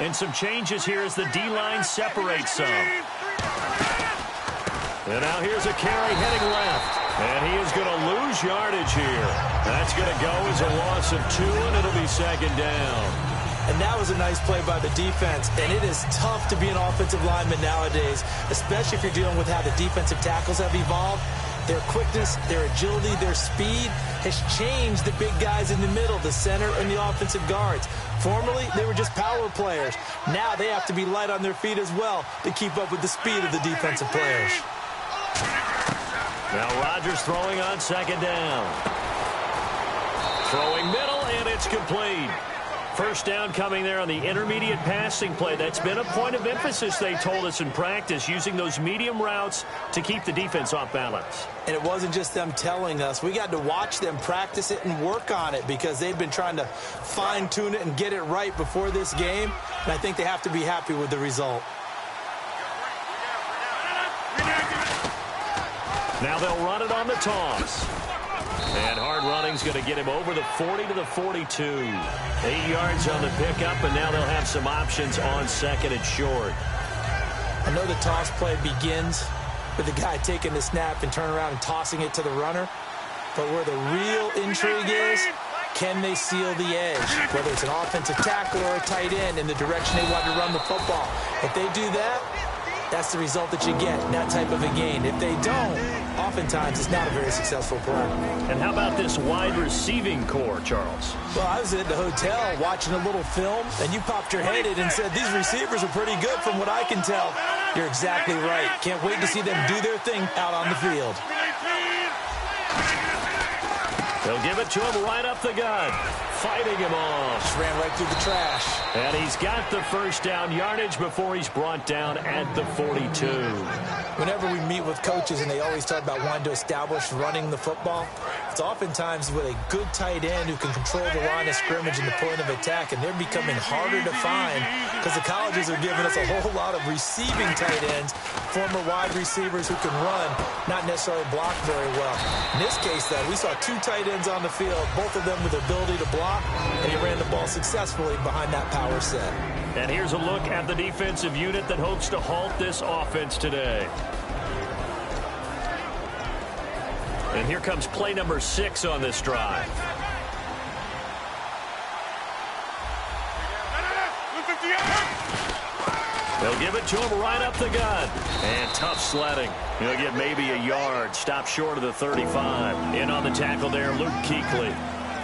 And some changes here as the D-line separates some. And now here's a carry heading left. And he is going to lose yardage here. That's going to go as a loss of 2, and it'll be second down. And that was a nice play by the defense. And it is tough to be an offensive lineman nowadays, especially if you're dealing with how the defensive tackles have evolved. Their quickness, their agility, their speed has changed the big guys in the middle, the center, and the offensive guards. Formerly, they were just power players. Now they have to be light on their feet as well to keep up with the speed of the defensive players. Now Rodgers throwing on second down. Throwing middle, and it's complete. First down coming there on the intermediate passing play. That's been a point of emphasis, they told us in practice, using those medium routes to keep the defense off balance. And it wasn't just them telling us. We got to watch them practice it and work on it because they've been trying to fine-tune it and get it right before this game. And I think they have to be happy with the result. Now they'll run it on the toss. And hard running's going to get him over the 40 to the 42. 8 yards on the pickup, and now they'll have some options on second and short. I know the toss play begins with the guy taking the snap and turning around and tossing it to the runner. But where the real intrigue is, can they seal the edge? Whether it's an offensive tackle or a tight end in the direction they want to run the football. If they do that, that's the result that you get in that type of a game. If they don't, oftentimes it's not a very successful play. And how about this wide receiving core, Charles? Well, I was at the hotel watching a little film, and you popped your head in and said, these receivers are pretty good from what I can tell. You're exactly right. Can't wait to see them do their thing out on the field. They'll give it to him right up the gut. Fighting him off. Just ran right through the trash. And he's got the first down yardage before he's brought down at the 42. Whenever we meet with coaches and they always talk about wanting to establish running the football, it's oftentimes with a good tight end who can control the line of scrimmage and the point of attack, and they're becoming harder to find because the colleges are giving us a whole lot of receiving tight ends, former wide receivers who can run, not necessarily block very well. In this case, though, we saw 2 tight ends on the field, both of them with the ability to block, and he ran the ball successfully behind that power set. And here's a look at the defensive unit that hopes to halt this offense today. And here comes play number 6 on this drive. They'll give it to him right up the gut. And tough sledding. He'll get maybe a yard. Stop short of the 35. In on the tackle there, Luke Kuechly.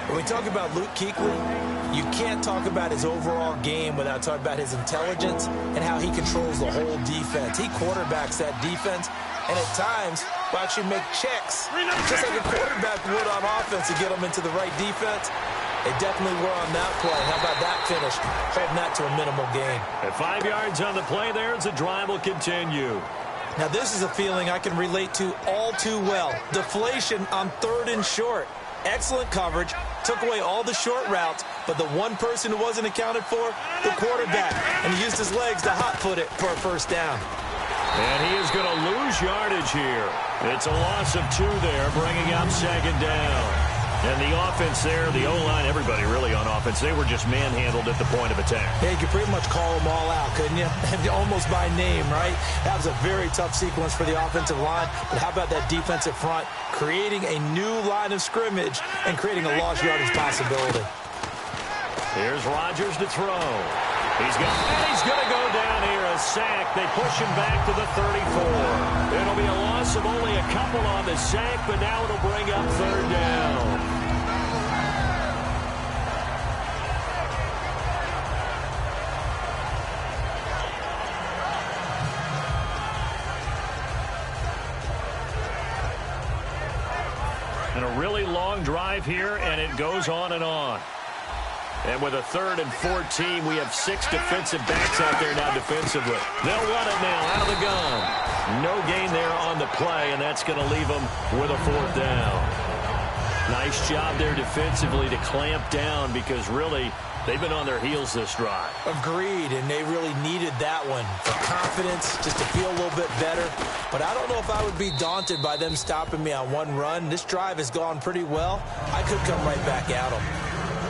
When we talk about Luke Kuechly, you can't talk about his overall game without talking about his intelligence and how he controls the whole defense. He quarterbacks that defense, and at times will actually make checks, just like a quarterback would on offense to get them into the right defense. They definitely were on that play. How about that finish? Holding that to a minimal gain. At 5 yards on the play there as the drive will continue. Now this is a feeling I can relate to all too well. Deflation on 3rd and short. Excellent coverage, took away all the short routes, but the one person who wasn't accounted for, the quarterback, and he used his legs to hot-foot it for a first down. And he is going to lose yardage here. It's a loss of 2 there, bringing up second down. And the offense there, the O-line, everybody really on offense, they were just manhandled at the point of attack. Yeah, you could pretty much call them all out, couldn't you? Almost by name, right? That was a very tough sequence for the offensive line. But how about that defensive front creating a new line of scrimmage and creating a lost yardage possibility? Here's Rodgers to throw. He's going to go down here, a sack. They push him back to the 34. It'll be a loss of only a couple on the sack, but now it'll bring up 3rd down. And a really long drive here, and it goes on and on. And with a 3rd and 14, we have 6 defensive backs out there now defensively. They'll run it now out of the gun. No gain there on the play, and that's going to leave them with a 4th down. Nice job there defensively to clamp down because really they've been on their heels this drive. Agreed, and they really needed that one for confidence, just to feel a little bit better. But I don't know if I would be daunted by them stopping me on one run. This drive has gone pretty well. I could come right back at them.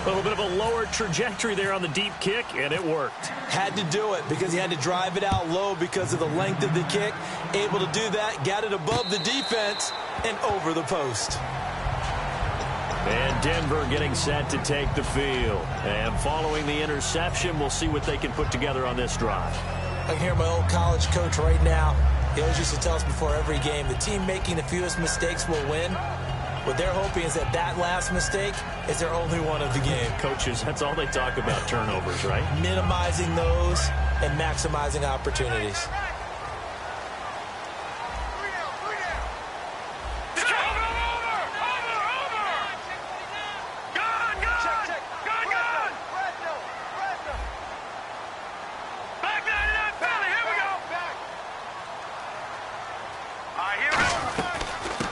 A little bit of a lower trajectory there on the deep kick, and it worked. Had to do it because he had to drive it out low because of the length of the kick. Able to do that, got it above the defense and over the post. And Denver getting set to take the field. And following the interception, we'll see what they can put together on this drive. I can hear my old college coach right now. He always used to tell us before every game, the team making the fewest mistakes will win. What they're hoping is that that last mistake is their only one of the game. Coaches, that's all they talk about, turnovers, right? Minimizing those and maximizing opportunities.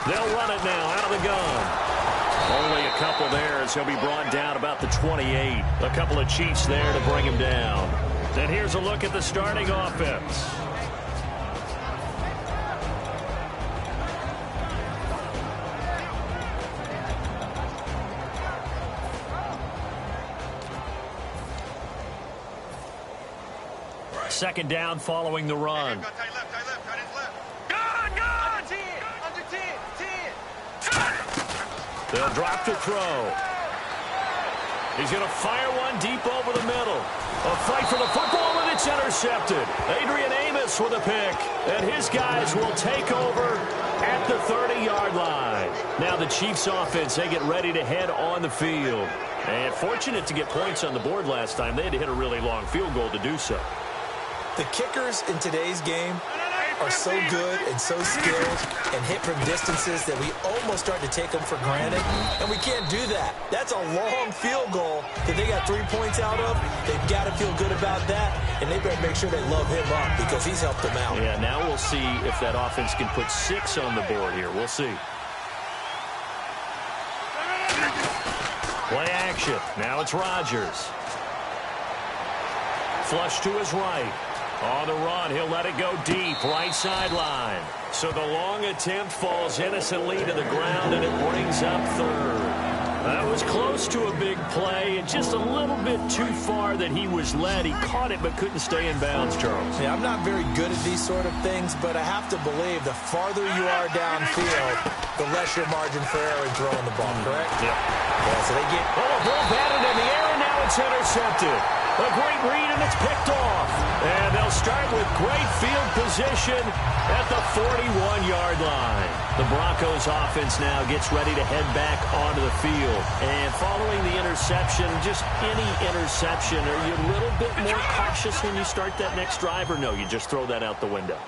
They'll run it now out of the gun. Only a couple there as he'll be brought down about the 28. A couple of Chiefs there to bring him down. And here's a look at the starting offense. Second down following the run. They'll drop to throw. He's going to fire one deep over the middle. A fight for the football, and it's intercepted. Adrian Amos with a pick, and his guys will take over at the 30-yard line. Now the Chiefs offense, they get ready to head on the field. And fortunate to get points on the board last time. They had to hit a really long field goal to do so. The kickers in today's game are so good and so skilled and hit from distances that we almost start to take them for granted, and we can't do that. That's a long field goal that they got 3 points out of. They've got to feel good about that, and they better make sure they love him up because he's helped them out. Yeah, now we'll see if that offense can put 6 on the board here. We'll see. Play action. Now it's Rodgers. Flush to his right. On the run, he'll let it go deep, right sideline. So the long attempt falls innocently to the ground, and it brings up third. That was close to a big play, and just a little bit too far that he was led. He caught it but couldn't stay in bounds, Charles. Yeah, I'm not very good at these sort of things, but I have to believe the farther you are downfield, the less your margin for error in throwing the ball, correct? Yep. Yeah, so they get... Oh, a ball batted in the air, and now it's intercepted. A great read, and it's picked off. And they'll start with great field position at the 41-yard line. The Broncos offense now gets ready to head back onto the field. And following the interception, just any interception, are you a little bit more cautious when you start that next drive, or no, you just throw that out the window?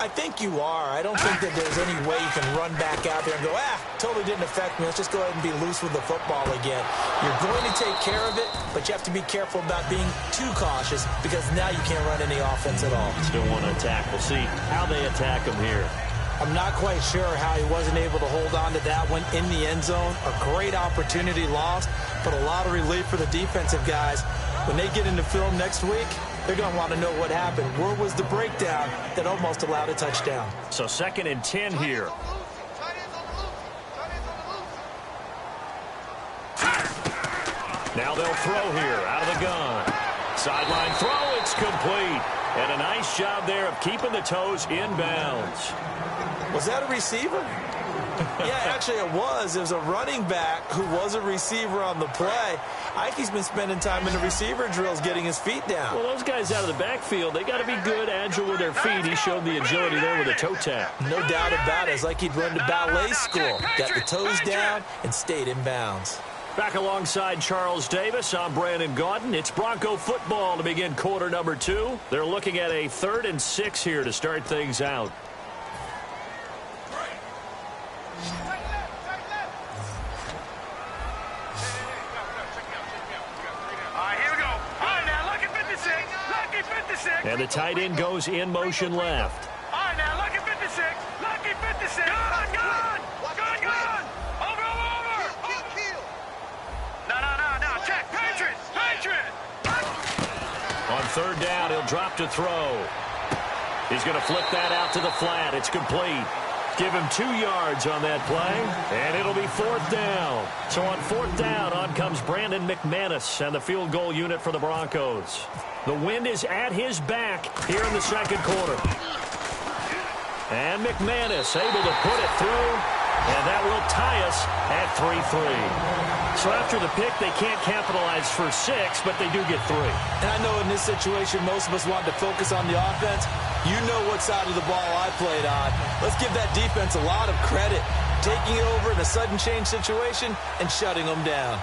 I think you are. I don't think that there's any way you can run back out there and go, totally didn't affect me. Let's just go ahead and be loose with the football again. You're going to take care of it, but you have to be careful about being too cautious because now you can't run any offense at all. Still want to attack. We'll see how they attack him here. I'm not quite sure how he wasn't able to hold on to that one in the end zone. A great opportunity lost, but a lot of relief for the defensive guys. When they get into film next week, they're going to want to know what happened. Where was the breakdown that almost allowed a touchdown? So 2nd and 10 here. Now they'll throw here out of the gun. Sideline throw, it's complete. And a nice job there of keeping the toes in bounds. Was that a receiver? Yeah, actually it was. It was a running back who was a receiver on the play. I think he's been spending time in the receiver drills getting his feet down. Well, those guys out of the backfield, they got to be good, agile with their feet. He showed the agility there with a toe tap. No doubt about it. It's like he'd run to ballet school. Got the toes down and stayed in bounds. Back alongside Charles Davis, I'm Brandon Gaudin. It's Bronco football to begin quarter number 2. They're looking at a 3rd and 6 here to start things out. And the tight end goes in motion left. All right, now, lucky 56. Lucky 56. Gone. Over. No. Check. Patriot. On 3rd down, he'll drop to throw. He's going to flip that out to the flat. It's complete. Give him 2 yards on that play, and it'll be 4th down. So on 4th down, on comes Brandon McManus and the field goal unit for the Broncos. The wind is at his back here in the second quarter. And McManus able to put it through, and that will tie us at 3-3. So after the pick, they can't capitalize for 6, but they do get 3. And I know in this situation, most of us want to focus on the offense. You know what side of the ball I played on. Let's give that defense a lot of credit. Taking it over in a sudden change situation and shutting them down.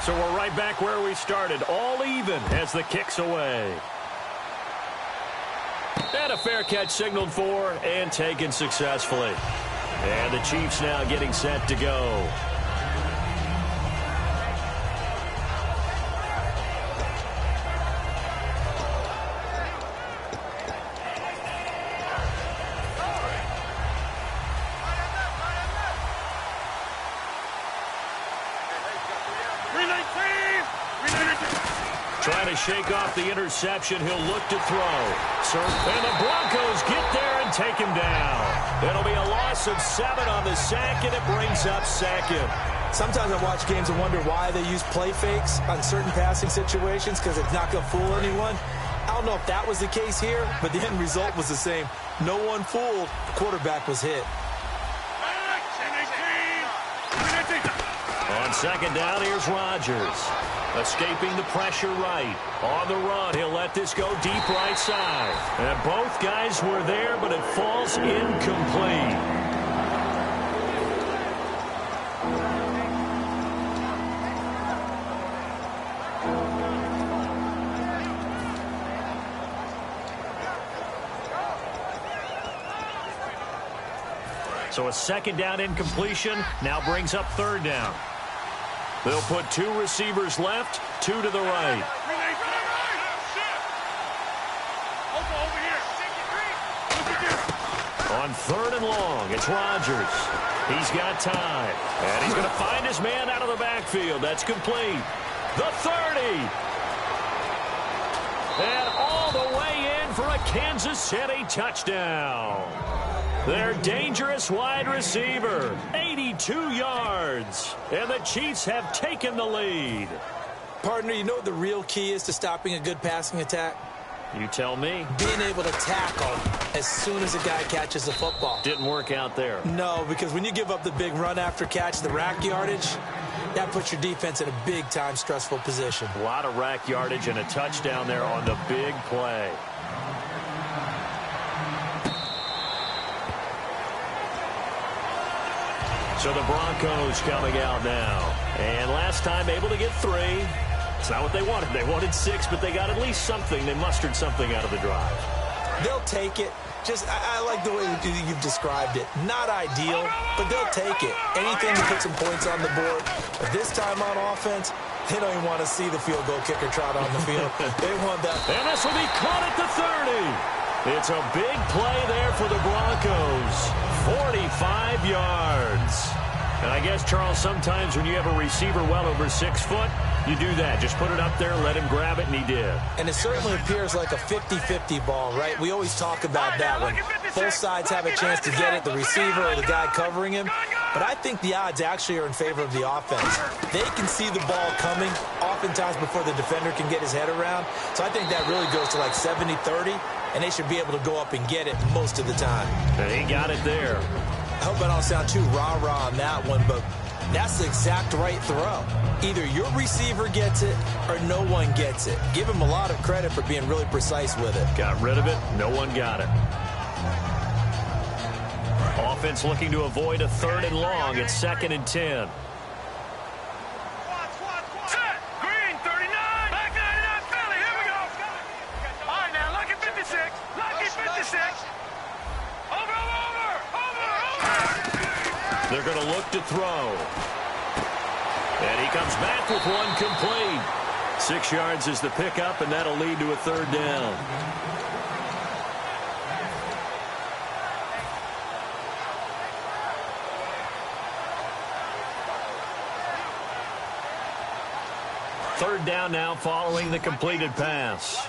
So we're right back where we started, all even as the kick's away. And a fair catch signaled for and taken successfully. And the Chiefs now getting set to go. Trying to shake off the interception. He'll look to throw. And the Broncos get there and take him down. It'll be a loss of 7 on the sack, and it brings up 2nd. Sometimes I watch games and wonder why they use play fakes on certain passing situations, because it's not going to fool anyone. I don't know if that was the case here, but the end result was the same. No one fooled. The quarterback was hit. On 2nd down, here's Rodgers. Escaping the pressure right. On the run, he'll let this go deep right side. And both guys were there, but it falls incomplete. So a 2nd down incompletion now brings up 3rd down. They'll put 2 receivers left, 2 to the right. On 3rd and long, it's Rodgers. He's got time. And he's going to find his man out of the backfield. That's complete. The 30. And all the way in for a Kansas City touchdown. Their dangerous wide receiver, 82 yards. And the Chiefs have taken the lead. Partner, you know what the real key is to stopping a good passing attack? You tell me. Being able to tackle as soon as a guy catches the football. Didn't work out there. No, because when you give up the big run after catch, the rack yardage, that puts your defense in a big-time stressful position. A lot of rack yardage and a touchdown there on the big play. So the Broncos coming out now. And last time able to get 3. It's not what they wanted. They wanted 6, but they got at least something. They mustered something out of the drive. They'll take it. I like the way you've described it. Not ideal, but they'll take it. Anything to put some points on the board. But this time on offense, they don't even want to see the field goal kicker trot on the field. They want that. And this will be caught at the 30. It's a big play there for the Broncos. 45 yards. And I guess, Charles, sometimes when you have a receiver well over 6 foot, you do that. Just put it up there, let him grab it, and he did. And it certainly appears like a 50-50 ball, right? We always talk about that when both sides have a chance to get it, the receiver or the guy covering him. But I think the odds actually are in favor of the offense. They can see the ball coming oftentimes before the defender can get his head around. So I think that really goes to like 70-30, and they should be able to go up and get it most of the time. And he got it there. I hope I don't sound too rah-rah on that one, but that's the exact right throw. Either your receiver gets it or no one gets it. Give him a lot of credit for being really precise with it. Got rid of it. No one got it. Offense looking to avoid a 3rd and long. It's 2nd and 10. Set. Green, 39. Back 99, Philly. Here we go. All right, now, lucky 56. Lucky 56. Over. They're going to look to throw. And he comes back with one complete. 6 yards is the pickup, and that'll lead to a third down. Third down now following the completed pass.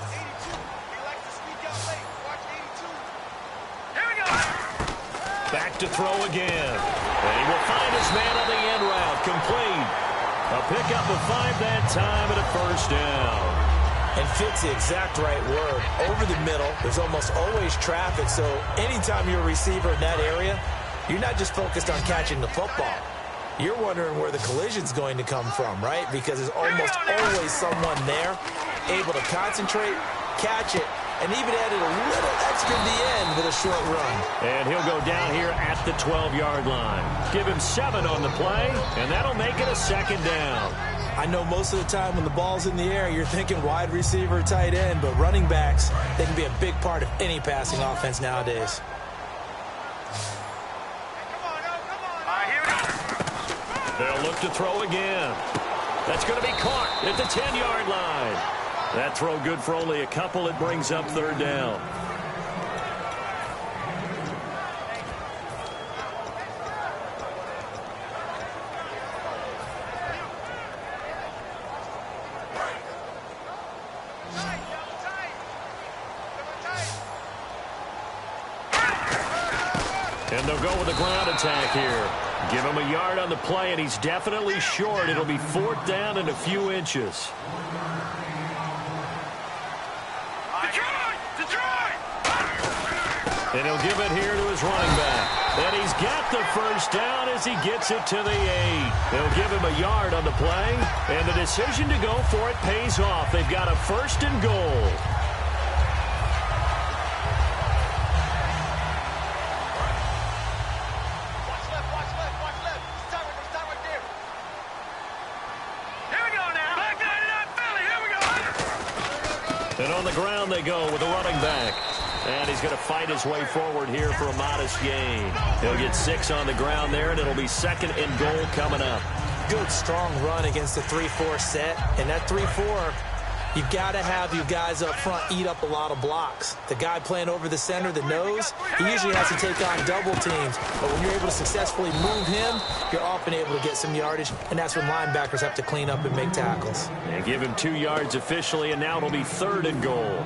Back to throw again. And he will find his man on the end route. Complete. A pickup of 5 that time and a first down. And fits the exact right word. Over the middle, there's almost always traffic, so anytime you're a receiver in that area, you're not just focused on catching the football. You're wondering where the collision's going to come from, right? Because there's almost always someone there able to concentrate, catch it, and even added a little extra at the end with a short run. And he'll go down here at the 12-yard line. Give him 7 on the play, and that'll make it a second down. I know most of the time when the ball's in the air, you're thinking wide receiver, tight end, but running backs, they can be a big part of any passing offense nowadays. They'll look to throw again. That's going to be caught at the 10-yard line. That throw good for only a couple. It brings up third down. And they'll go with a ground attack here. Give him a yard on the play, and he's definitely short. It'll be 4th down and a few inches. And he'll give it here to his running back. And he's got the first down as he gets it to the 8. They'll give him a yard on the play, and the decision to go for it pays off. They've got a 1st and goal. And on the ground they go with a running back. And he's going to fight his way forward here for a modest gain. He'll get 6 on the ground there, and it'll be 2nd and goal coming up. Good, strong run against the 3-4 set. And that 3-4, you've got to have you guys up front eat up a lot of blocks. The guy playing over the center, the nose, he usually has to take on double teams. But when you're able to successfully move him, you're often able to get some yardage, and that's when linebackers have to clean up and make tackles. And give him 2 yards officially, and now it'll be 3rd and goal.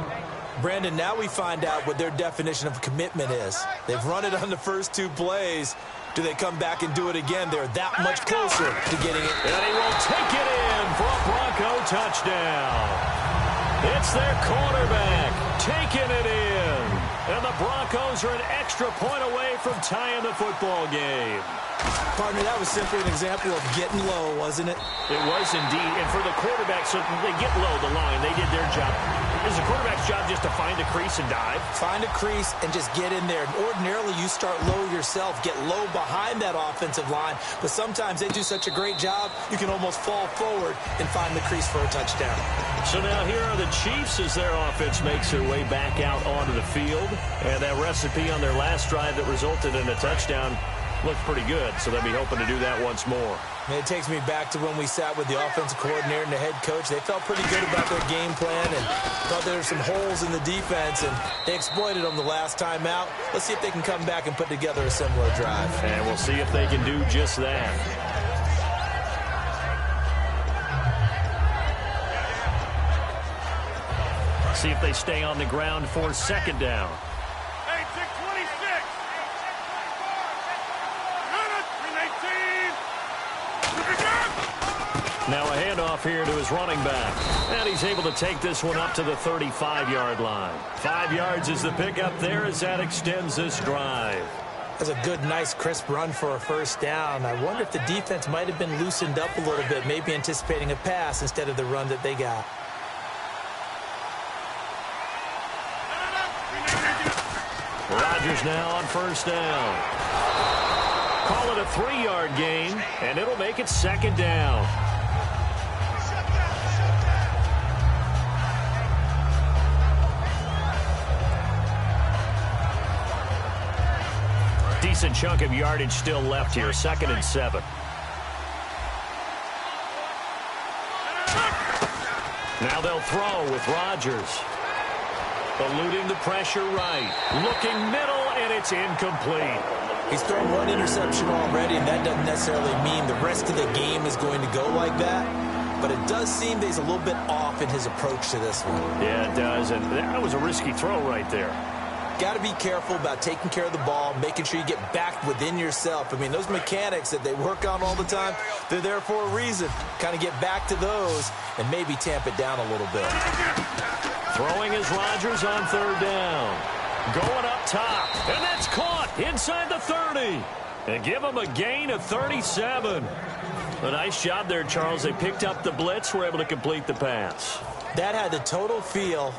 Brandon, now we find out what their definition of commitment is. They've run it on the first 2 plays. Do they come back and do it again? They're that much closer to getting it. And he will take it in for a Bronco touchdown. It's their quarterback taking it in. And the Broncos are an extra point away from tying the football game. Partner, that was simply an example of getting low, wasn't it? It was indeed. And for the quarterback, so they get low the line. They did their job. It's the quarterback's job just to find a crease and dive. Find a crease and just get in there. Ordinarily, you start low yourself, get low behind that offensive line. But sometimes they do such a great job, you can almost fall forward and find the crease for a touchdown. So now here are the Chiefs as their offense makes their way back out onto the field. And that recipe on their last drive that resulted in a touchdown looked pretty good, so they'll be hoping to do that once more. And it takes me back to when we sat with the offensive coordinator and the head coach. They felt pretty good about their game plan and thought there were some holes in the defense, and they exploited them the last time out. Let's see if they can come back and put together a similar drive. And we'll see if they can do just that. See if they stay on the ground for 2nd down. Now a handoff here to his running back. And he's able to take this one up to the 35-yard line. 5 yards is the pickup there as that extends this drive. That's a good, nice, crisp run for a first down. I wonder if the defense might have been loosened up a little bit, maybe anticipating a pass instead of the run that they got. Rodgers now on first down. Call it a 3-yard gain, and it'll make it 2nd down. Decent chunk of yardage still left here. 2nd and 7. Now they'll throw with Rodgers. Eluding the pressure right. Looking middle, and it's incomplete. He's thrown one interception already, and that doesn't necessarily mean the rest of the game is going to go like that. But it does seem that he's a little bit off in his approach to this one. Yeah, it does, and that was a risky throw right there. Got to be careful about taking care of the ball, making sure you get back within yourself. I mean, those mechanics that they work on all the time, they're there for a reason. Kind of get back to those and maybe tamp it down a little bit. Throwing is Rodgers on third down. Going up top, and that's caught inside the 30. And give him a gain of 37. A nice job there, Charles. They picked up the blitz, were able to complete the pass. That had the total feel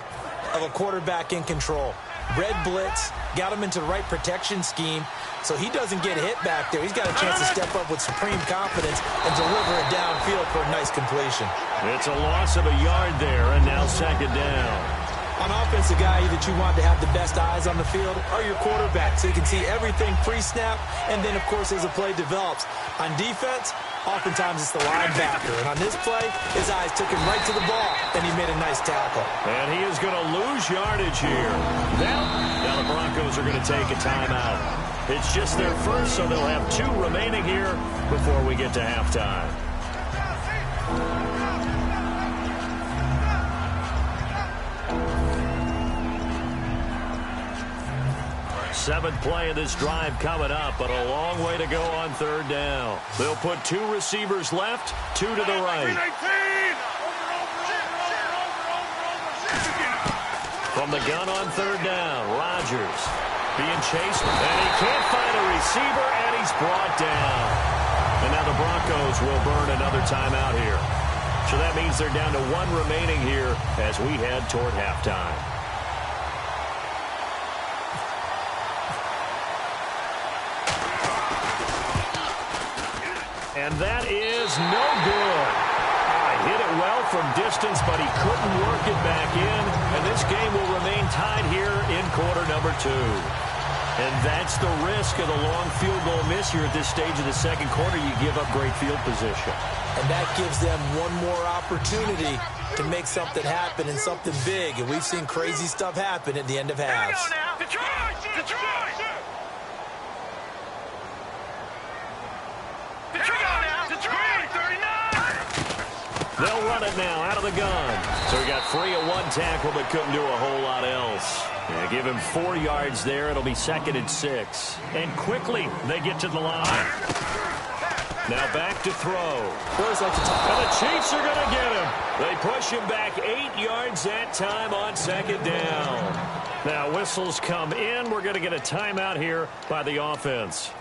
of a quarterback in control. Red blitz, got him into the right protection scheme, so he doesn't get hit back there. He's got a chance to step up with supreme confidence and deliver it downfield for a nice completion. It's a loss of a yard there, and now second down. On offense, the guy that you want to have the best eyes on the field are your quarterback, so you can see everything pre-snap, and then, of course, as the play develops. On defense, oftentimes it's the linebacker, and on this play, his eyes took him right to the ball, and he made a nice tackle. And he is going to lose yardage here. Now the Broncos are going to take a timeout. It's just their first, so they'll have 2 remaining here before we get to halftime. 7th play of this drive coming up, but a long way to go on third down. They'll put 2 receivers left, 2 to the right. From the gun on third down, Rodgers being chased, and he can't find a receiver, and he's brought down. And now the Broncos will burn another timeout here. So that means they're down to 1 remaining here as we head toward halftime. And that is no good. Hit it well from distance, but he couldn't work it back in. And this game will remain tied here in quarter number 2. And that's the risk of the long field goal miss here at this stage of the second quarter. You give up great field position. And that gives them one more opportunity to make something happen and something big. And we've seen crazy stuff happen at the end of halves. Detroit! Detroit! They'll run it now out of the gun. So he got free of 1 tackle but couldn't do a whole lot else. Yeah, give him 4 yards there. It'll be 2nd and 6. And quickly they get to the line. Now back to throw. And the Chiefs are going to get him. They push him back 8 yards that time on 2nd down. Now whistles come in. We're going to get a timeout here by the offense.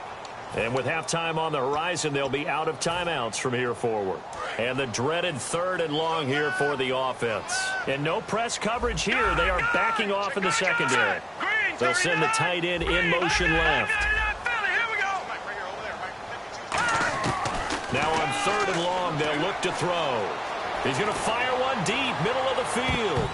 And with halftime on the horizon, they'll be out of timeouts from here forward. And the dreaded 3rd and long here for the offense. And no press coverage here. They are backing off in the secondary. They'll send the tight end in motion left. Now on 3rd and long, they'll look to throw. He's going to fire one deep, middle of the field.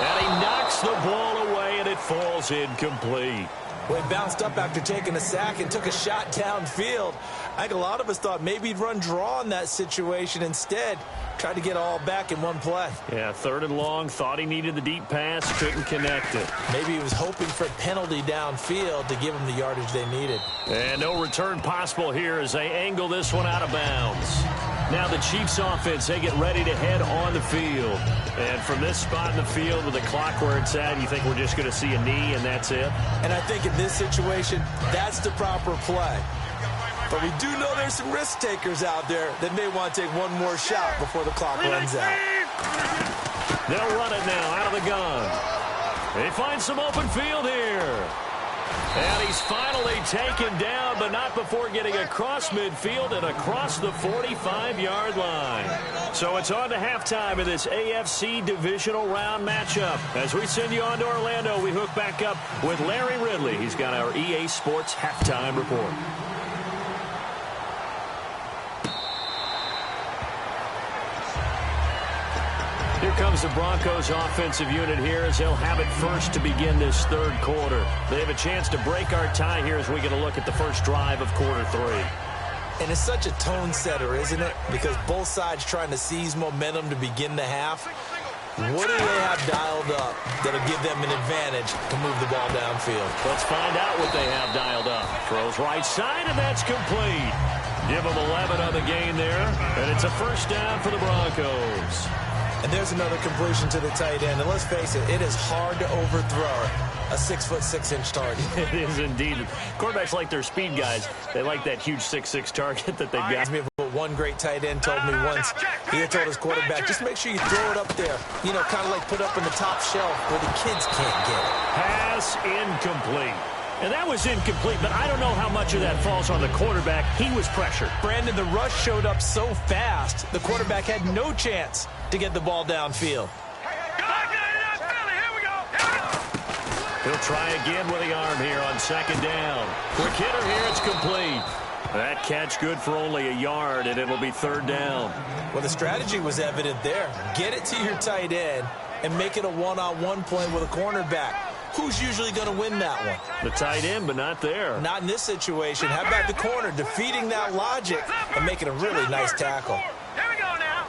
And he knocks the ball away, and it falls incomplete. Well, he bounced up after taking a sack and took a shot downfield. I think a lot of us thought maybe he'd run draw in that situation. Instead, tried to get all back in one play. Yeah, 3rd and long, thought he needed the deep pass, couldn't connect it. Maybe he was hoping for a penalty downfield to give him the yardage they needed. And no return possible here as they angle this one out of bounds. Now the Chiefs offense, they get ready to head on the field. And from this spot in the field with the clock where it's at, you think we're just going to see a knee and that's it? And I think in this situation, that's the proper play. But we do know there's some risk takers out there that may want to take one more shot before the clock runs out. They'll run it now out of the gun. They find some open field here. And he's finally taken down, but not before getting across midfield and across the 45-yard line. So it's on to halftime in this AFC divisional round matchup. As we send you on to Orlando, we hook back up with Larry Ridley. He's got our EA Sports halftime report. Here comes the Broncos offensive unit here as they'll have it first to begin this 3rd quarter. They have a chance to break our tie here as we get a look at the first drive of quarter 3. And it's such a tone setter, isn't it? Because both sides trying to seize momentum to begin the half. What do they have dialed up that'll give them an advantage to move the ball downfield? Let's find out what they have dialed up. Throws right side, and that's complete. Give them 11 on the gain there, and it's a first down for the Broncos. And there's another completion to the tight end. And let's face it, it is hard to overthrow a 6'6" target. It is indeed. Quarterbacks like their speed guys. They like that huge 6'6" target that they've got. What one great tight end told me once. He had told his quarterback, just make sure you throw it up there. You know, kind of like put up in the top shelf where the kids can't get it. Pass incomplete. And that was incomplete, but I don't know how much of that falls on the quarterback. He was pressured. Brandon, the rush showed up so fast, the quarterback had no chance to get the ball downfield. He'll try again with the arm here on second down. Quick hitter here, it's complete. That catch good for only a yard, and it'll be third down. Well, the strategy was evident there. Get it to your tight end and make it a one-on-one play with a cornerback. Who's usually going to win that one? The tight end, but not there. Not in this situation. How about the corner defeating that logic and making a really nice tackle? Here we go now.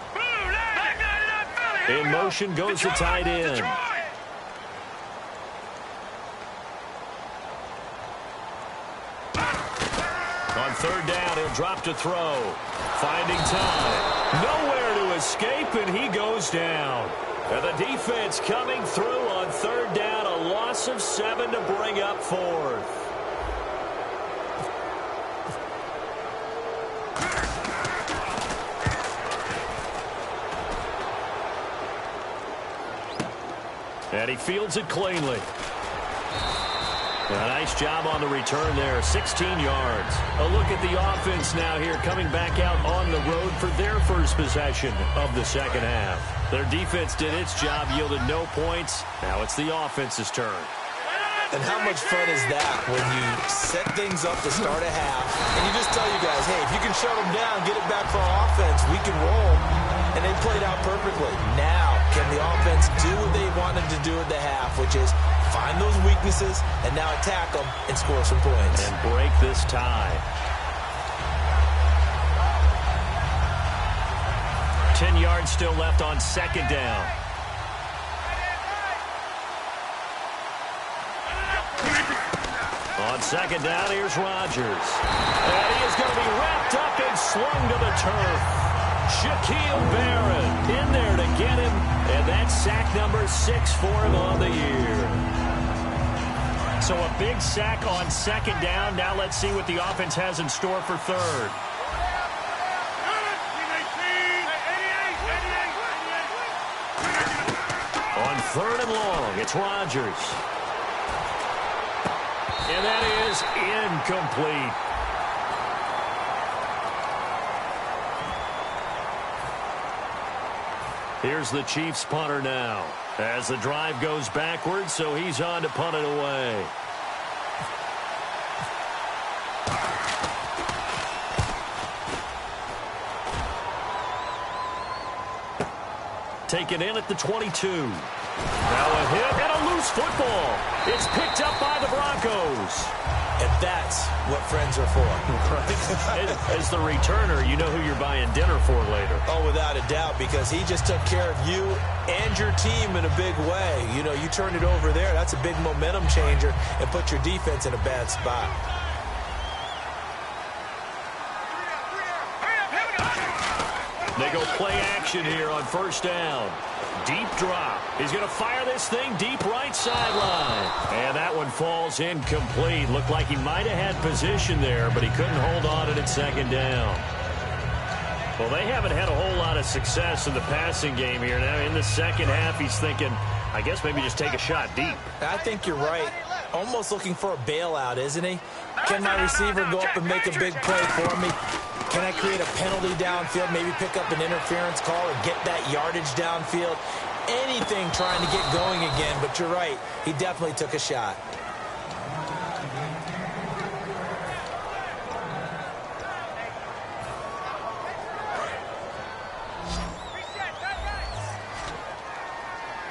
In motion goes the tight end. On third down, he'll drop to throw. Finding time. Nowhere to escape, and he goes down. And the defense coming through on third down. A loss of 7 to bring up fourth. And he fields it cleanly. A nice job on the return there, 16 yards. A look at the offense now here, coming back out on the road for their first possession of the second half. Their defense did its job, yielded no points. Now it's the offense's turn. And how much fun is that when you set things up to start a half, and you just tell you guys, hey, if you can shut them down, get it back for our offense, we can roll. And they played out perfectly. Now, can the offense do what they wanted to do at the half, which is find those weaknesses and now attack them and score some points. And break this tie. 10 yards still left on second down. On second down, here's Rodgers. And he is going to be wrapped up and slung to the turf. Shaquille Barrett in there to get him. And that's sack number 6 for him on the year. So a big sack on second down. Now let's see what the offense has in store for third. On third and long, it's Rodgers. And that is incomplete. Here's the Chiefs punter now. As the drive goes backwards, so he's on to punt it away. Taken in at the 22. Now a hit and a loose football. It's picked up by the Broncos. And that's what friends are for. As the returner, you know who you're buying dinner for later. Oh, without a doubt, because he just took care of you and your team in a big way. You know, you turn it over there, that's a big momentum changer and put your defense in a bad spot. They go play action here on first down. Deep drop. He's going to fire this thing deep right sideline. And that one falls incomplete. Looked like he might have had position there, but he couldn't hold on at second down. Well, they haven't had a whole lot of success in the passing game here. Now in the second half, he's thinking, I guess maybe just take a shot deep. I think you're right. Almost looking for a bailout, isn't he? Can my receiver go up and make a big play for me? Can I create a penalty downfield, maybe pick up an interference call or get that yardage downfield? Anything trying to get going again, but you're right. He definitely took a shot.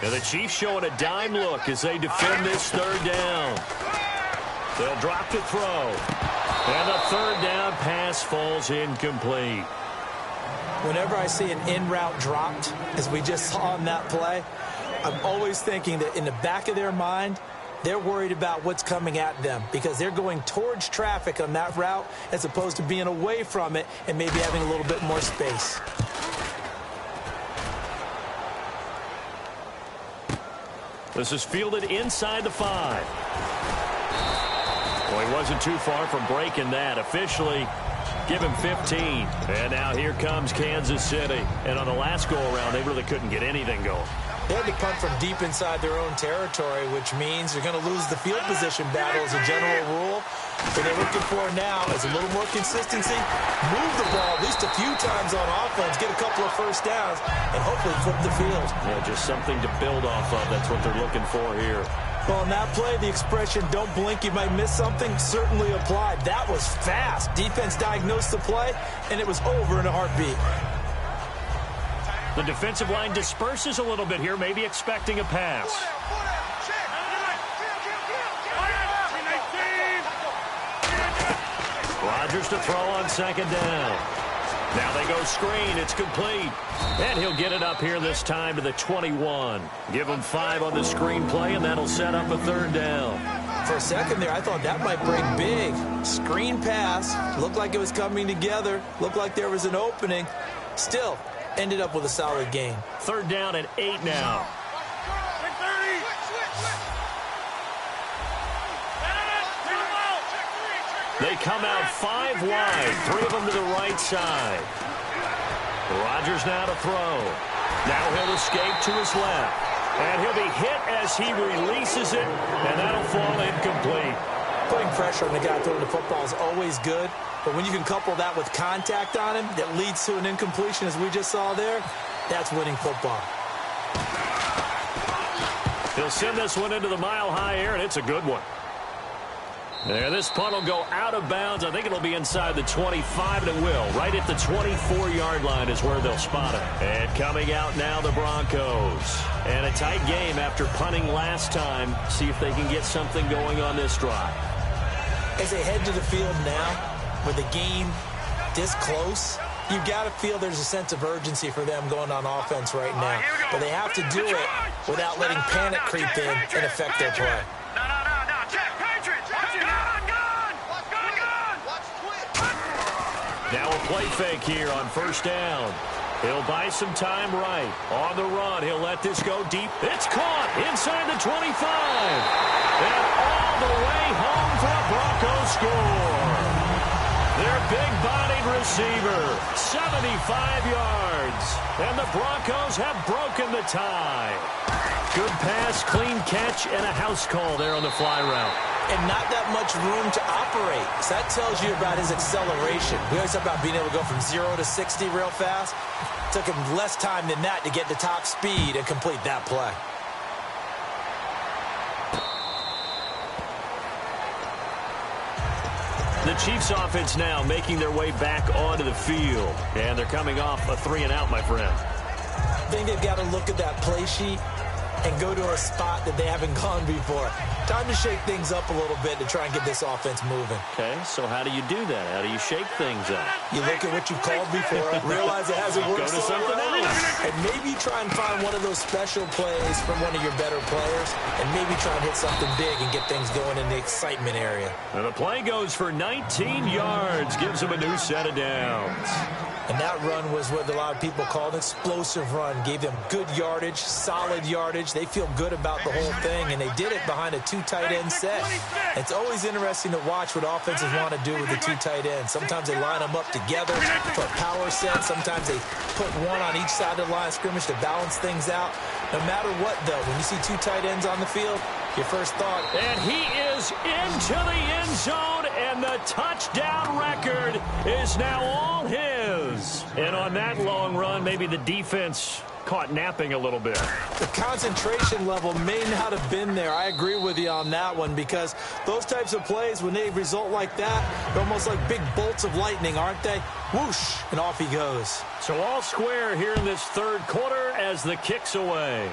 And the Chiefs showing a dime look as they defend this third down. They'll drop to throw. And the third down pass falls incomplete. Whenever I see an in route dropped, as we just saw on that play, I'm always thinking that in the back of their mind, they're worried about what's coming at them because they're going towards traffic on that route as opposed to being away from it and maybe having a little bit more space. This is fielded inside the 5. Well, he wasn't too far from breaking that. Officially, give him 15. And now here comes Kansas City. And on the last go-around, they really couldn't get anything going. They had to punt from deep inside their own territory, which means they're going to lose the field position battle as a general rule. What they're looking for now is a little more consistency, move the ball at least a few times on offense, get a couple of first downs, and hopefully flip the field. Yeah, just something to build off of. That's what they're looking for here. Well, in that play, the expression, don't blink, you might miss something, certainly applied. That was fast. Defense diagnosed the play, and it was over in a heartbeat. The defensive line disperses a little bit here, maybe expecting a pass. Rodgers to throw on second down. Now they go screen. It's complete. And he'll get it up here this time to the 21. Give him 5 on the screen play, and that'll set up a third down. For a second there, I thought that might break big. Screen pass. Looked like it was coming together. Looked like there was an opening. Still, ended up with a solid gain. Third down at 8 now. They come out 5 wide, 3 of them to the right side. Rodgers now to throw. Now he'll escape to his left. And he'll be hit as he releases it, and that'll fall incomplete. Putting pressure on the guy throwing the football is always good, but when you can couple that with contact on him that leads to an incompletion, as we just saw there, that's winning football. He'll send this one into the mile-high air, and it's a good one. There, this punt will go out of bounds. I think it'll be inside the 25, and it will. Right at the 24-yard line is where they'll spot it. And coming out now, the Broncos. And a tight game after punting last time. See if they can get something going on this drive. As they head to the field now, with the game this close, you've got to feel there's a sense of urgency for them going on offense right now. But they have to do it without letting panic creep in and affect their play. Now a play fake here on first down. He'll buy some time right. On the run, he'll let this go deep. It's caught inside the 25. And all the way home for a Broncos score. Their big-bodied receiver, 75 yards. And the Broncos have broken the tie. Good pass, clean catch, and a house call there on the fly route. And not that much room to operate. So that tells you about his acceleration. We always talk about being able to go from 0 to 60 real fast. It took him less time than that to get to top speed and complete that play. The Chiefs offense now making their way back onto the field. And they're coming off a 3-and-out, my friend. I think they've got to look at that play sheet and go to a spot that they haven't gone before. Time to shake things up a little bit to try and get this offense moving. Okay, so how do you do that? How do you shake things up? You look at what you called before, realize it hasn't worked Go to something else. and maybe try and find one of those special plays from one of your better players, and maybe try and hit something big and get things going in the excitement area. And the play goes for 19 yards, gives them a new set of downs. And that run was what a lot of people call an explosive run. Gave them good yardage, solid yardage. They feel good about the whole thing, and they did it behind a 2 tight end set. It's always interesting to watch what offenses want to do with the 2 tight ends. Sometimes they line them up together for a power set. Sometimes they put one on each side of the line of scrimmage to balance things out. No matter what, though, when you see 2 tight ends on the field, your first thought. And he is into the end zone, and the touchdown record is now all his. And on that long run, maybe the defense caught napping a little bit. The concentration level may not have been there. I agree with you on that one, because those types of plays, when they result like that, they're almost like big bolts of lightning, aren't they? Whoosh, and off he goes. So all square here in this third quarter as the kick's away.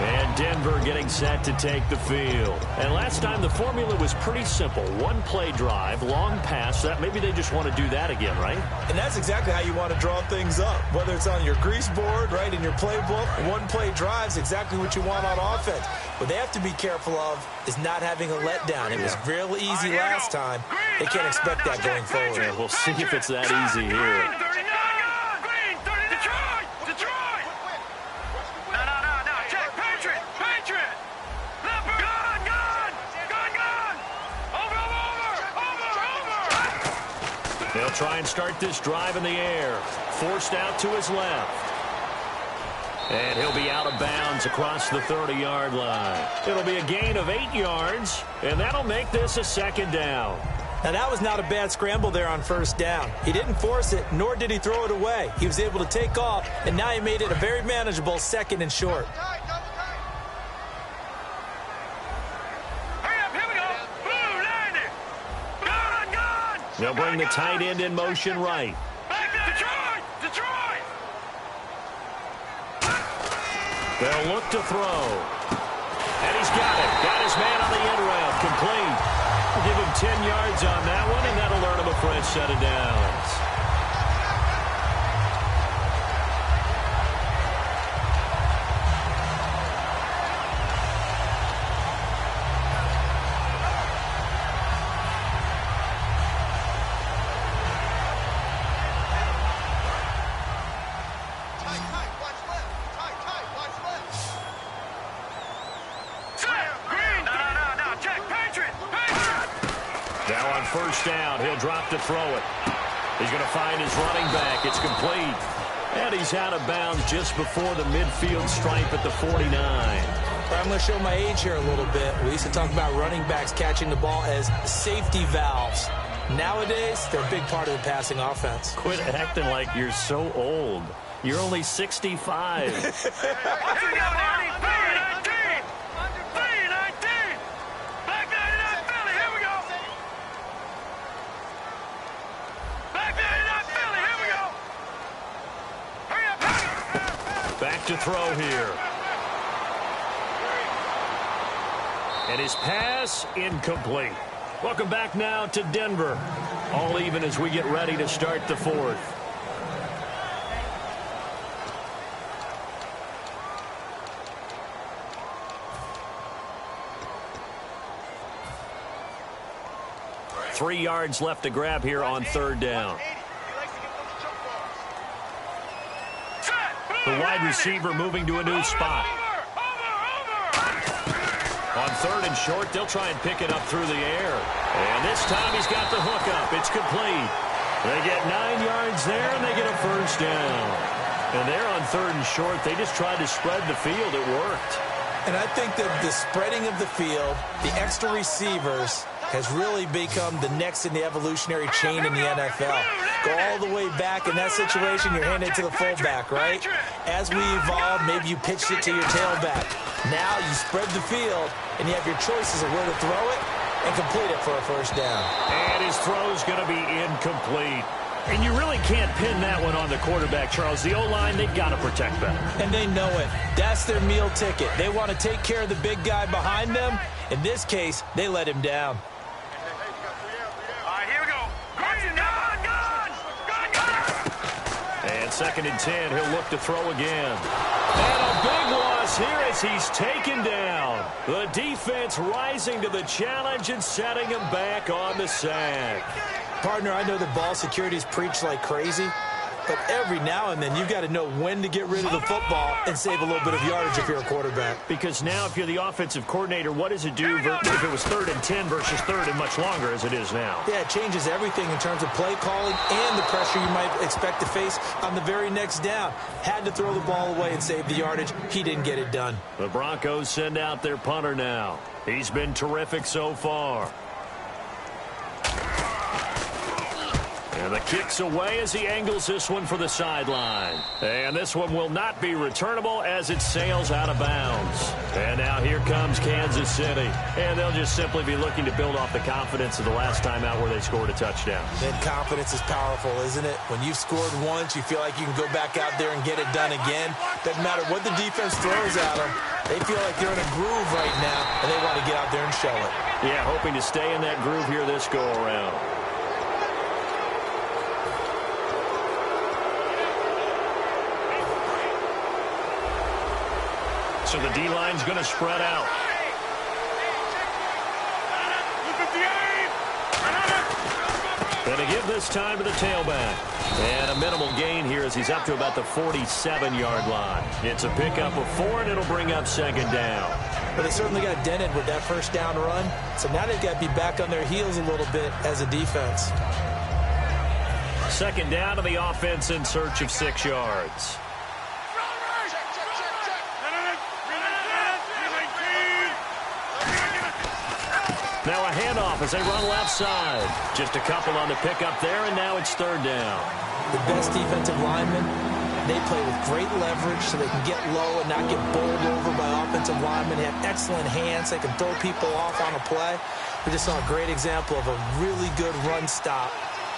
And Denver getting set to take the field. And last time the formula was pretty simple. One play drive, long pass. That maybe they just want to do that again, right? And that's exactly how you want to draw things up. Whether it's on your grease board, right, in your playbook, one play drive is exactly what you want on offense. What they have to be careful of is not having a letdown. It was real easy last time. They can't expect that going forward. Yeah, we'll see if it's that easy here. They'll try and start this drive in the air. Forced out to his left. And he'll be out of bounds across the 30-yard line. It'll be a gain of 8 yards, and that'll make this a second down. Now, that was not a bad scramble there on first down. He didn't force it, nor did he throw it away. He was able to take off, and now he made it a very manageable second and short. They'll bring the tight end in motion right. Detroit! They'll look to throw. And he's got it. Got his man on the end route. Complete. We'll give him 10 yards on that one, and that'll earn him a fresh set of downs. First down, he'll drop to throw it. He's going to find his running back. It's complete. And he's out of bounds just before the midfield stripe at the 49. I'm going to show my age here a little bit. We used to talk about running backs catching the ball as safety valves. Nowadays, they're a big part of the passing offense. Quit acting like you're so old. You're only 65. Back to throw here. And his pass incomplete. Welcome back now to Denver. All even as we get ready to start the fourth. Three yards left to grab here on third down. The wide receiver moving to a new spot. On third and short, they'll try and pick it up through the air. And this time he's got the hook up. It's complete. They get 9 yards there, and they get a first down. And there on third and short, they just tried to spread the field. It worked. And I think that the spreading of the field, the extra receivers, has really become the next in the evolutionary chain in the NFL. Go all the way back in that situation, you're handed to the fullback, right? As we evolve, maybe you pitched it to your tailback. Now you spread the field, and you have your choices of where to throw it and complete it for a first down. And his throw's going to be incomplete. And you really can't pin that one on the quarterback, Charles. The O-line, they've got to protect better. And they know it. That's their meal ticket. They want to take care of the big guy behind them. In this case, they let him down. Second and 10, he'll look to throw again. And a big loss here as he's taken down. The defense rising to the challenge and setting him back on the sack. Partner, I know the ball security is preached like crazy, but every now and then you've got to know when to get rid of the football and save a little bit of yardage if you're a quarterback. Because now if you're the offensive coordinator, what does it do if it was third and 10 versus third and much longer as it is now? Yeah, it changes everything in terms of play calling and the pressure you might expect to face on the very next down. Had to throw the ball away and save the yardage. He didn't get it done. The Broncos send out their punter now. He's been terrific so far. And the kick's away as he angles this one for the sideline. And this one will not be returnable as it sails out of bounds. And now here comes Kansas City. And they'll just simply be looking to build off the confidence of the last time out where they scored a touchdown. And confidence is powerful, isn't it? When you've scored once, you feel like you can go back out there and get it done again. Doesn't matter what the defense throws at them. They feel like they're in a groove right now, and they want to get out there and show it. Yeah, hoping to stay in that groove here this go-around. So the D-line's going to spread out. Going to give this time to the tailback. And a minimal gain here as he's up to about the 47-yard line. It's a pickup of 4, and it'll bring up second down. But they certainly got dented with that first down run. So now they've got to be back on their heels a little bit as a defense. Second down to the offense in search of 6 yards. Now a handoff as they run left side. Just a couple on the pickup there, and now it's third down. The best defensive linemen, they play with great leverage so they can get low and not get bowled over by offensive linemen. They have excellent hands. They can throw people off on a play. We just saw a great example of a really good run stop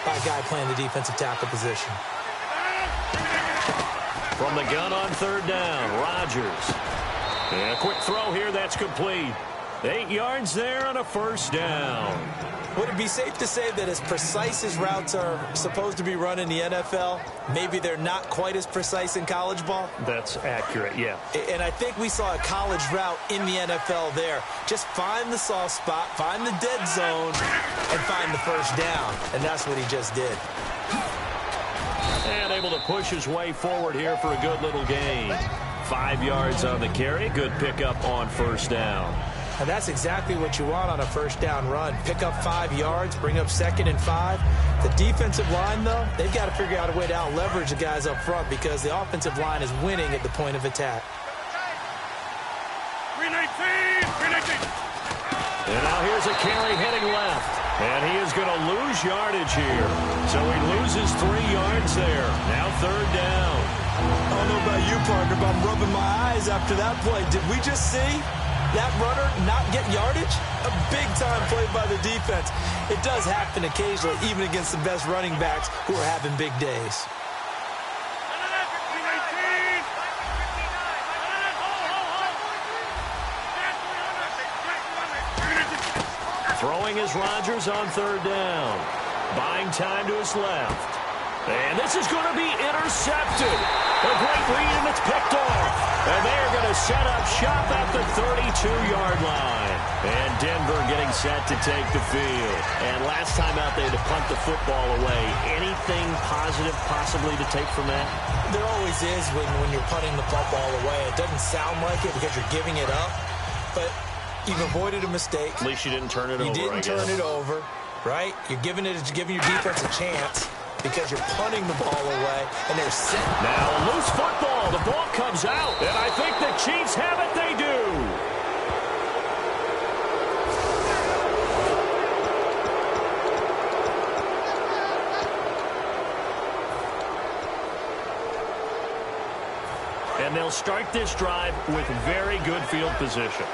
by a guy playing the defensive tackle position. From the gun on third down, Rodgers. And a quick throw here, that's complete. 8 yards there on a first down. Would it be safe to say that as precise as routes are supposed to be run in the NFL, maybe they're not quite as precise in college ball? That's accurate, yeah. And I think we saw a college route in the NFL there. Just find the soft spot, find the dead zone, and find the first down. And that's what he just did. And able to push his way forward here for a good little gain. 5 yards on the carry. Good pickup on first down. And that's exactly what you want on a first down run. Pick up 5 yards, bring up 2nd and 5. The defensive line, though, they've got to figure out a way to out-leverage the guys up front because the offensive line is winning at the point of attack. 319! And now here's a carry heading left. And he is going to lose yardage here. So he loses 3 yards there. Now third down. I don't know about you, partner, but I'm rubbing my eyes after that play. Did we just see that runner not get yardage? A big-time play by the defense. It does happen occasionally, even against the best running backs who are having big days. Throwing is Rodgers on third down. Buying time to his left. And this is going to be intercepted. A great read, and it's picked off. And they're going to set up shop at the 32-yard line. And Denver getting set to take the field. And last time out, they had to punt the football away. Anything positive possibly to take from that? There always is when you're punting the football away. It doesn't sound like it because you're giving it up. But you've avoided a mistake. At least you didn't turn it over. You didn't turn it over, right? You're giving your defense a chance because you're punting the ball away, and they're set. Now a loose football. The ball comes out, and I think the Chiefs have it. They do. And they'll start this drive with very good field position.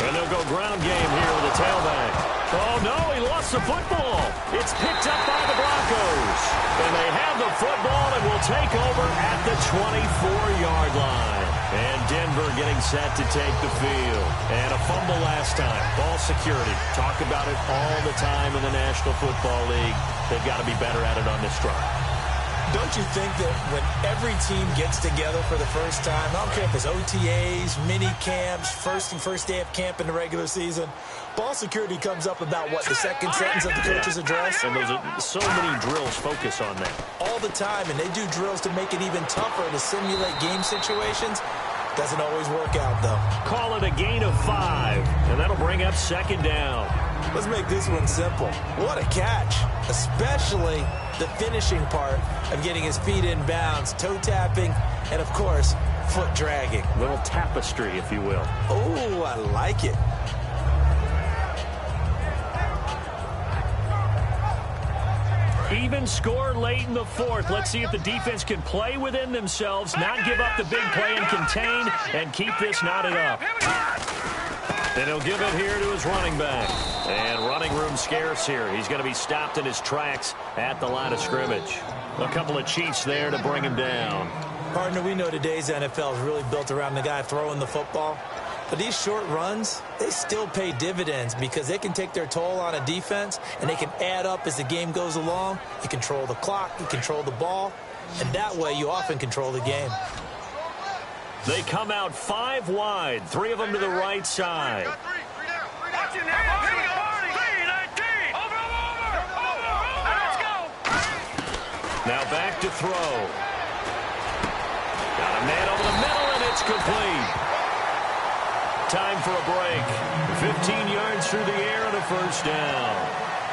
And they'll go ground game here with a tailback. Oh, no, he lost the football. It's picked up by the Broncos. And they have the football and will take over at the 24-yard line. And Denver getting set to take the field. And a fumble last time. Ball security. Talk about it all the time in the National Football League. They've got to be better at it on this drive. Don't you think that when every team gets together for the first time, I don't care if it's OTAs, mini camps, first day of camp in the regular season, ball security comes up about, what, the second sentence of the coach's address? And those are so many drills focus on that. All the time, and they do drills to make it even tougher to simulate game situations. Doesn't always work out, though. Call it a gain of 5, and that'll bring up second down. Let's make this one simple. What a catch, especially the finishing part of getting his feet in bounds, toe tapping, and, of course, foot dragging. Little tapestry, if you will. Oh, I like it. Even score late in the fourth. Let's see if the defense can play within themselves, not give up the big play and contain, and keep this knotted up. And he'll give it here to his running back. And running room scarce here. He's going to be stopped in his tracks at the line of scrimmage. A couple of Chiefs there to bring him down. Partner, we know today's NFL is really built around the guy throwing the football. But these short runs, they still pay dividends because they can take their toll on a defense and they can add up as the game goes along. You control the clock, you control the ball, and that way you often control the game. They come out 5 wide, 3 of them to the right side. Now back to throw. Got a man over the middle, and it's complete. Time for a break. 15 yards through the air and a first down.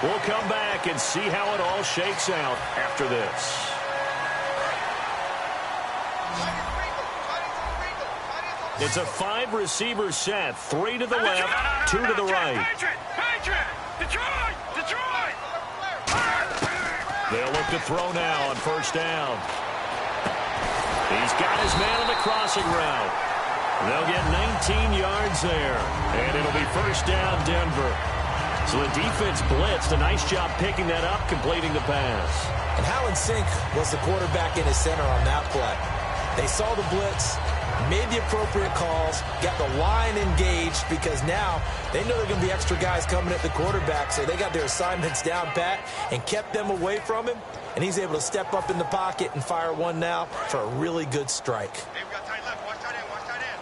We'll come back and see how it all shakes out after this. It's a 5-receiver set. 3 to the left, 2 to the right. They'll look to throw now on first down. He's got his man on the crossing route. They'll get 19 yards there. And it'll be first down, Denver. So the defense blitzed. A nice job picking that up, completing the pass. And how in sync was the quarterback in his center on that play? They saw the blitz, made the appropriate calls, got the line engaged because now they know there are going to be extra guys coming at the quarterback, so they got their assignments down pat and kept them away from him, and he's able to step up in the pocket and fire one now for a really good strike. Hey, we got tight left. Watch tight end. Watch tight end.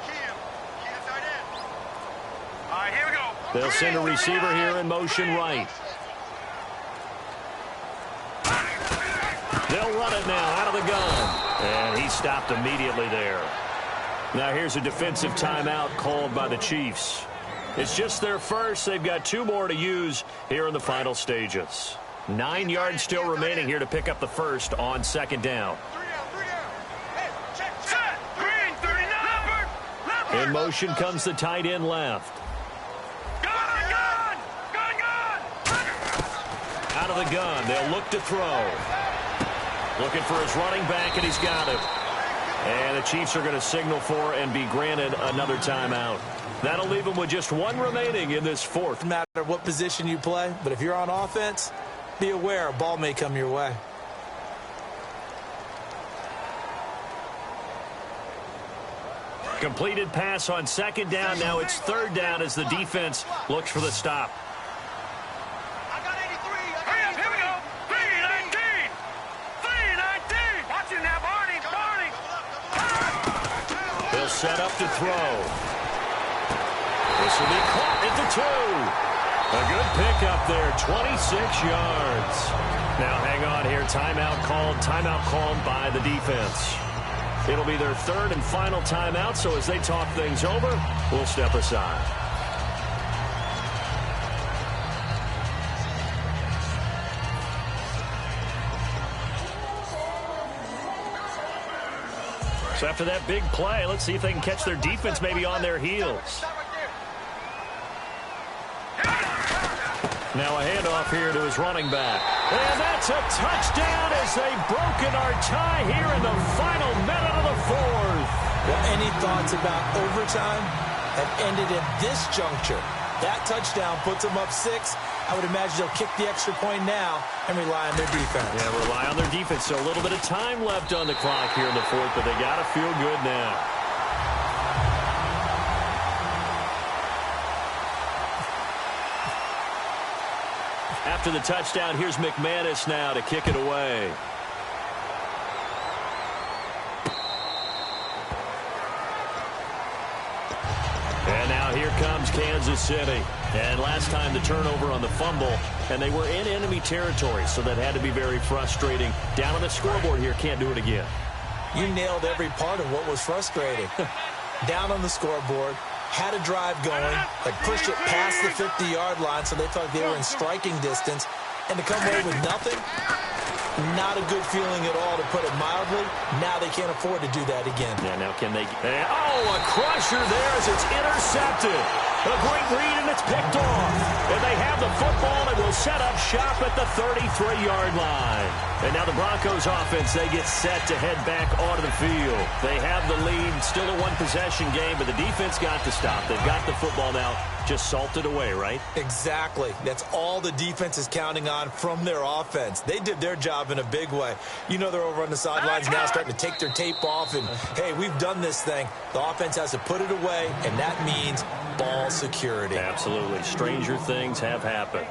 Key him. Key the tight end. All right, here we go. They'll send a receiver here in motion right. They'll run it now out of the gun. And he stopped immediately there. Now here's a defensive timeout called by the Chiefs. It's just their first. They've got 2 more to use here in the final stages. 9 yards still remaining here to pick up the first on second down. 3 down. Hey, check. Set. Green, 39. In motion comes the tight end left. Gun. Out of the gun. They'll look to throw. Looking for his running back, and he's got him. And the Chiefs are going to signal for and be granted another timeout. That'll leave them with just 1 remaining in this fourth. No matter what position you play, but if you're on offense, be aware a ball may come your way. Completed pass on second down. Now it's third down as the defense looks for the stop. I got 83. Here we go. 319. 319. Watch him now, Barney. They'll set up to throw. This will be caught at the 2. A good pickup there, 26 yards. Now hang on here. Timeout called by the defense. It'll be their 3rd and final timeout, so as they talk things over, we'll step aside. So after that big play, let's see if they can catch their defense maybe on their heels. Now a handoff here to his running back. And that's a touchdown as they've broken our tie here in the final minute of the 4th. Well, any thoughts about overtime have ended at this juncture. That touchdown puts them up 6. I would imagine they'll kick the extra point now and rely on their defense. Yeah, rely on their defense. So a little bit of time left on the clock here in the 4th, but they got to feel good now. After the touchdown, here's McManus now to kick it away. And now here comes Kansas City. And last time the turnover on the fumble, and they were in enemy territory, so that had to be very frustrating. Down on the scoreboard here, can't do it again. You nailed every part of what was frustrating. Down on the scoreboard, had a drive going, had pushed it past the 50-yard line, so they felt like they were in striking distance, and to come away with nothing, not a good feeling at all to put it mildly. Now they can't afford to do that again. Yeah, now can they... Oh, a crusher there as it's intercepted. A great read, and it's picked off. And they have the football and will set up shop at the 33-yard line. And now the Broncos offense, they get set to head back onto the field. They have the lead, still a one-possession game, but the defense got to stop. They've got the football now, just salted away, right? Exactly. That's all the defense is counting on from their offense. They did their job in a big way. You know they're over on the sidelines now starting to take their tape off, and, hey, we've done this thing. The offense has to put it away, and that means ball security. Absolutely. Stranger things have happened.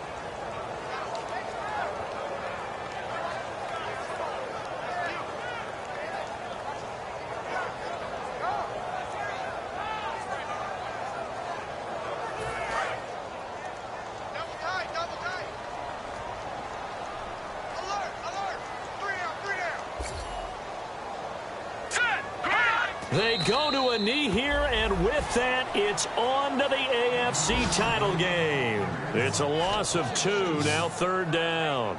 They go to a knee here, and with that, it's on to the AFC title game. It's a loss of 2, now 3rd down.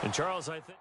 And Charles, I think...